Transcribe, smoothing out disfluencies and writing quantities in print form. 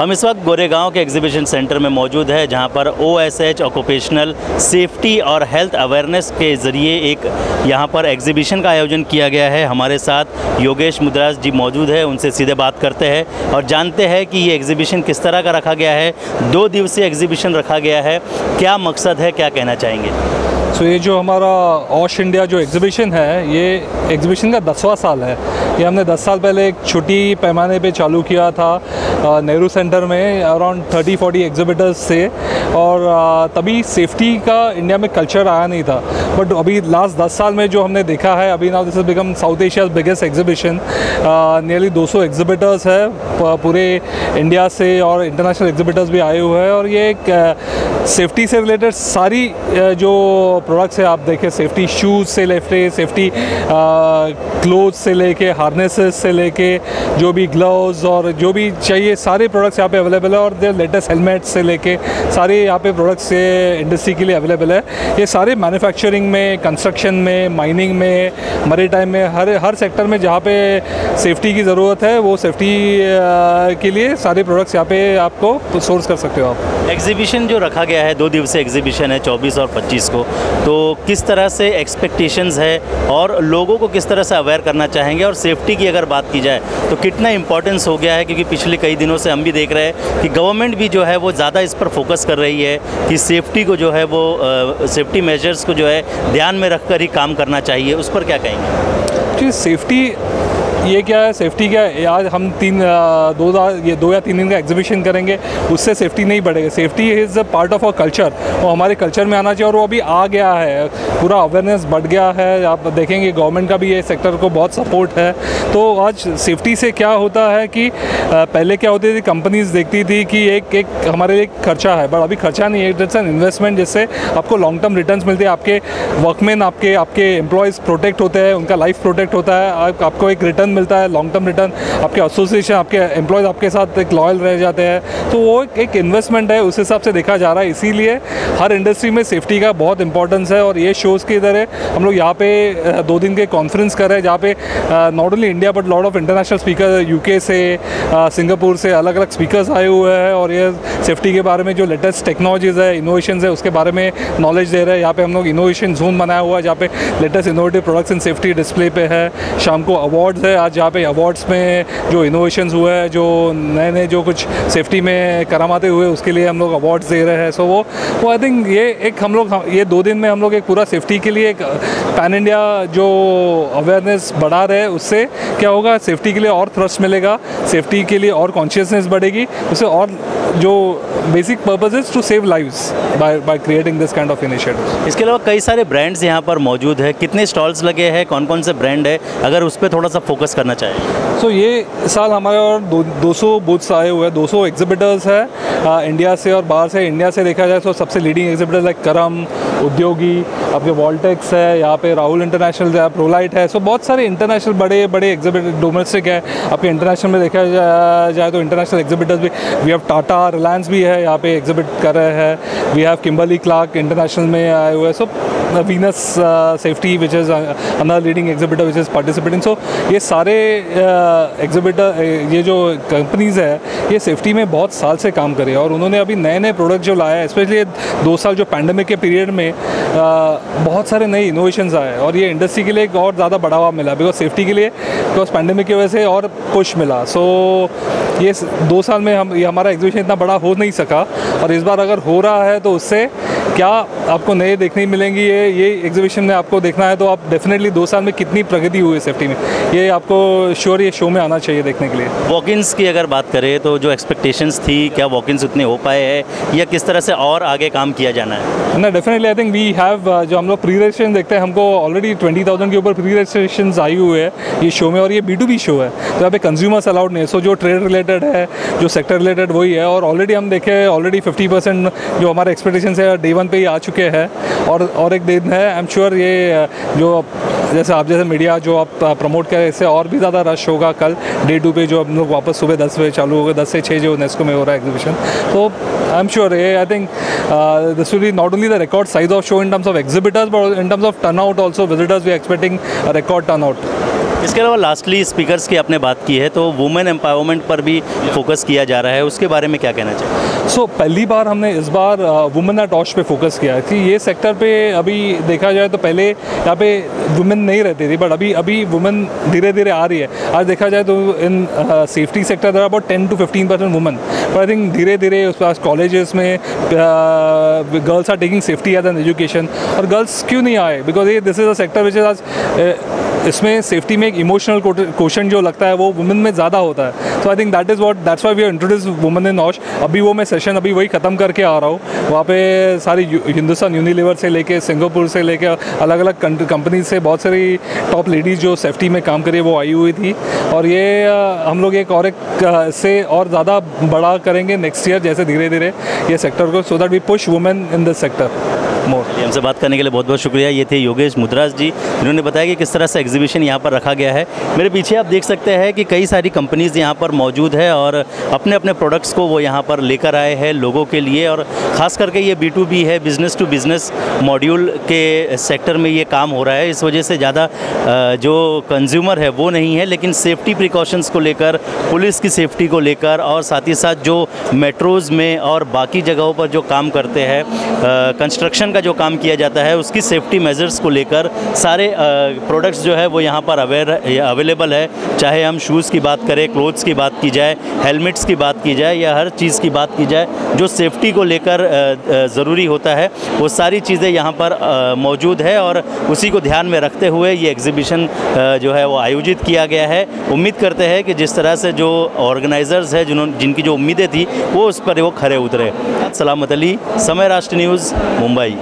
हम इस वक्त गोरेगांव के एग्जीबिशन सेंटर में मौजूद है, जहां पर OSH ऑक्यूपेशनल सेफ्टी और हेल्थ अवेयरनेस के ज़रिए एक यहां पर एग्जीबिशन का आयोजन किया गया है। हमारे साथ योगेश मुद्रास जी मौजूद है, उनसे सीधे बात करते हैं और जानते हैं कि ये एग्जीबिशन किस तरह का रखा गया है। 2 दिवसीय एग्जीबिशन रखा गया है, क्या मकसद है, क्या कहना चाहेंगे? तो ये जो हमारा ऑश इंडिया जो एग्जीबिशन है, ये एग्जीबिशन का 10वां साल है। ये हमने 10 साल पहले एक छोटी पैमाने पे चालू किया था नेहरू सेंटर में। अराउंड 30-40 एग्जिबिटर्स थे और तभी सेफ्टी का इंडिया में कल्चर आया नहीं था। बट अभी लास्ट 10 साल में जो हमने देखा है, अभी now this is become south Asia's biggest exhibition. Nearly 200 exhibitors है पूरे इंडिया से और इंटरनेशनल एग्जिबिटर्स भी आए हुए हैं। और ये एक सेफ्टी से रिलेटेड सारी जो प्रोडक्ट्स है, आप देखें, सेफ्टी शूज़ से लेके सेफ्टी क्लोथ्स से लेके हार्नेसेस से लेके जो भी ग्लव्स और जो भी चाहिए सारे प्रोडक्ट्स यहाँ पे अवेलेबल है। और लेटेस्ट हेलमेट्स से लेके सारे यहाँ पे प्रोडक्ट्स इंडस्ट्री के लिए अवेलेबल है। ये सारे मैन्युफैक्चरिंग में, कंस्ट्रक्शन में, माइनिंग में, मैरीटाइम में, हर सेक्टर में जहाँ पे सेफ्टी की ज़रूरत है, वो सेफ्टी के लिए सारे प्रोडक्ट्स यहाँ पे आपको सोर्स कर सकते हो आप। एग्जीबिशन जो रखा गया है, 2 दिवसीय एग्जीबिशन है 24 और 25 को, तो किस तरह से एक्सपेक्टेशंस है और लोगों को किस तरह से अवेयर करना चाहेंगे? और सेफ्टी की अगर बात की जाए तो कितना इंपॉर्टेंस हो गया है, क्योंकि पिछले कई दिनों से हम भी देख रहे हैं कि गवर्नमेंट भी जो है वो ज़्यादा इस पर फोकस कर रही है कि सेफ्टी को जो है वो सेफ्टी मेजर्स को जो है ध्यान में रखकर ही काम करना चाहिए। उस पर क्या कहेंगे? जी, सेफ्टी ये क्या है, सेफ्टी क्या है? आज हम 2 या 3 दिन का एग्जीबिशन करेंगे, उससे सेफ्टी नहीं बढ़ेगा। Safety is a part of our culture, वो हमारे कल्चर में आना चाहिए और वो अभी आ गया है, पूरा अवेयरनेस बढ़ गया है। आप देखेंगे गवर्नमेंट का भी ये सेक्टर को बहुत सपोर्ट है। तो आज सेफ्टी से क्या होता है कि पहले क्या होती थी, कंपनीज देखती थी कि एक हमारे लिए खर्चा है, बट अभी खर्चा नहीं है, इट्स एन इन्वेस्टमेंट जिससे आपको लॉन्ग टर्म रिटर्न्स मिलते हैं। आपके वर्कमैन, आपके एम्प्लॉयज़ प्रोटेक्ट होते हैं, उनका लाइफ प्रोटेक्ट होता है, आपको एक रिटर्न मिलता है, लॉन्ग टर्म रिटर्न। आपके एसोसिएशन, आपके एम्प्लॉयज़ आपके साथ एक लॉयल रह जाते हैं। तो वो एक इन्वेस्टमेंट है, उस हिसाब से देखा जा रहा है। इसीलिए हर इंडस्ट्री में सेफ्टी का बहुत इंपॉर्टेंस है। और ये शोज़ की इधर है, हम लोग यहाँ पे 2 दिन के कॉन्फ्रेंस कर रहे हैं, जहाँ पे not only India but lot of international speaker, UK से, सिंगापुर से अलग अलग स्पीकर्स आए हुए हैं और ये सेफ्टी के बारे में जो लेटेस्ट टेक्नोलॉजीज़ है, इनोवेशंस है, उसके बारे में नॉलेज दे रहे हैं। यहाँ पे हम लोग इनोवेशन जोन बनाया हुआ है, जहाँ पे latest innovative products in safety display पे है। शाम को अवार्ड्स है, आज जहाँ पे अवार्ड्स में जो इनोवेशंस हुए हैं, जो नए जो कुछ सेफ्टी में करामाते हुए, उसके लिए हम लोग अवार्ड्स दे रहे हैं। सो वो आई थिंक ये एक हम लोग ये 2 दिन में हम लोग एक पूरा सेफ्टी के लिए एक पैन इंडिया जो अवेयरनेस बढ़ा रहे हैं, उससे क्या होगा, सेफ्टी के लिए और थ्रस्ट मिलेगा, सेफ्टी के लिए और कॉन्शियसनेस बढ़ेगी, उससे और जो basic purpose is to save lives by creating this kind of initiatives. इसके अलावा कई सारे ब्रांड्स यहाँ पर मौजूद है, कितने स्टॉल्स लगे हैं, कौन कौन से ब्रांड है, अगर उस पर थोड़ा सा फोकस करना चाहें? सो ये साल हमारे और 200 बूथ्स आए हुए हैं, 200 एग्जिबिटर्स है इंडिया से और बाहर से। इंडिया से देखा जाए तो सबसे लीडिंग एग्जिबिटर्स लाइक करम, उद्योगी, आपके वॉल्टेक्स है, यहाँ पे राहुल इंटरनेशनल है, प्रोलाइट है। सो बहुत सारे इंटरनेशनल बड़े एग्जिबिटर, डोमेस्टिक है, आपके इंटरनेशनल में देखा जाए तो इंटरनेशनल एग्जिबिटर्स भी, वी हैव टाटा, रिलायंस भी है यहाँ पे एग्जिबिट कर रहे हैं। We have Kimberly Clark international में आए हुए हैं। So Venus safety which is another leading exhibitor which is participating. So ये सारे एग्जिबिटर, ये जो कंपनीज़ है, ये सेफ्टी में बहुत साल से काम करे और उन्होंने अभी नए प्रोडक्ट जो लाया है, स्पेशली 2 साल जो पैंडेमिक के पीरियड में बहुत सारे नए इनोवेशंस आए और ये इंडस्ट्री के लिए एक और ज़्यादा बढ़ावा मिला, बिकॉज सेफ्टी के लिए, बिकॉज पैंडेमिक की वजह से और पुश मिला। सो ये 2 साल में ये हमारा एग्जीबिशन इतना बड़ा हो नहीं सका और इस बार अगर हो रहा है तो उससे क्या आपको नए देखने मिलेंगी। ये एग्जीबिशन में आपको देखना है तो आप डेफिनेटली 2 साल में कितनी प्रगति हुई है सेफ्टी में, ये आपको श्योर ये शो में आना चाहिए देखने के लिए। वॉक-इन्स की अगर बात करें तो जो एक्सपेक्टेशंस थी, क्या वॉक-इन्स उतने हो पाए हैं या किस तरह से और आगे काम किया जाना है? ना, definitely I think we have, जो हम लोग प्री रजिस्ट्रेशन देखते हैं, हमको ऑलरेडी 20,000 के ऊपर प्री रजिस्ट्रेशन आई हुए हैं ये शो में। और ये B2B शो है, तो यहाँ पे कंज्यूमर्स अलाउड नहीं है। सो जो ट्रेड रिलेटेड है, जो सेक्टर रिलेटेड वही है। और ऑलरेडी हम देखें, ऑलरेडी 50% जो हमारे एक्सपेक्टेशन है Day 1 पे ही आ चुके हैं और एक दिन है। आई एम श्योर ये जो जैसे आप जैसे मीडिया जो आप प्रमोट करें, इससे और भी ज़्यादा रश होगा कल Day 2 पे, जो हम लोग वापस सुबह 10 बजे चालू हो गए, 10 से 6 जो नेस्को में हो रहा है एग्जीबिशन। तो आई एम श्योर ये, I think this will be not only the record size of show in terms of exhibitors, but in terms of turnout also, visitors we are expecting a record turnout. इसके अलावा lastly speakers की आपने बात की है, तो women empowerment पर भी फोकस किया जा रहा है, उसके बारे में क्या कहना चाहिए? सो पहली बार हमने इस बार वुमेन एट ऑश पे फोकस किया है कि ये सेक्टर पे अभी देखा जाए तो पहले यहाँ पे वुमेन नहीं रहती थी, बट अभी वुमेन धीरे धीरे आ रही है। आज देखा जाए तो in safety sector there about 10 to 15% women, but I think धीरे धीरे उस पास कॉलेजेस में girls are taking safety as an education. और गर्ल्स क्यों नहीं आए? बिकॉज ये this is a sector which is आज इसमें सेफ्टी में एक इमोशनल क्वेश्चन जो लगता है वो वुमेन में ज़्यादा होता है। So I think that's why we are introduce women in OSH. अभी वो मैं सेशन अभी वही ख़त्म करके आ रहा हूँ। वहाँ पे सारी हिंदुस्तान यूनिलीवर से लेके सिंगापुर से लेके अलग अलग कंपनी से बहुत सारी टॉप लेडीज़ जो सेफ्टी में काम करी वो आई हुई थी। और ये हम लोग एक से और ज़्यादा बड़ा करेंगे नेक्स्ट ईयर, जैसे धीरे धीरे ये सेक्टर को, so that we push women in this sector more. हमसे बात करने के लिए बहुत बहुत शुक्रिया। ये थे योगेश मुद्रास जी, जिन्होंने बताया कि किस तरह से एग्जीबिशन यहाँ पर रखा गया है। मेरे पीछे आप देख सकते हैं कि कई सारी कंपनीज़ यहाँ पर मौजूद है और अपने अपने प्रोडक्ट्स को वो यहाँ पर लेकर आए हैं लोगों के लिए। और ख़ास करके ये B2B है, बिज़नेस टू बिज़नेस मॉड्यूल के सेक्टर में ये काम हो रहा है। इस वजह से ज़्यादा जो कंज्यूमर है वो नहीं है, लेकिन सेफ्टी प्रिकॉशंस को लेकर, पुलिस की सेफ्टी को लेकर और साथ ही साथ जो मेट्रोज़ में और बाकी जगहों पर जो काम करते हैं, कंस्ट्रक्शन का जो काम किया जाता है उसकी सेफ्टी मेजर्स को लेकर सारे प्रोडक्ट्स जो है वो यहाँ पर अवेलेबल है। चाहे हम शूज़ की बात करें, क्लोथ्स की बात की जाए, हेलमेट्स की बात की जाए या हर चीज़ की बात की जाए जो सेफ्टी को लेकर ज़रूरी होता है, वो सारी चीज़ें यहाँ पर मौजूद है। और उसी को ध्यान में रखते हुए ये एग्जीबिशन जो है वो आयोजित किया गया है। उम्मीद करते हैं कि जिस तरह से जो ऑर्गेनाइज़र्स हैं जिनकी जो उम्मीदें थी वो उस पर वो खरे उतरे। सलामत अली, समय राष्ट्र न्यूज़, मुंबई।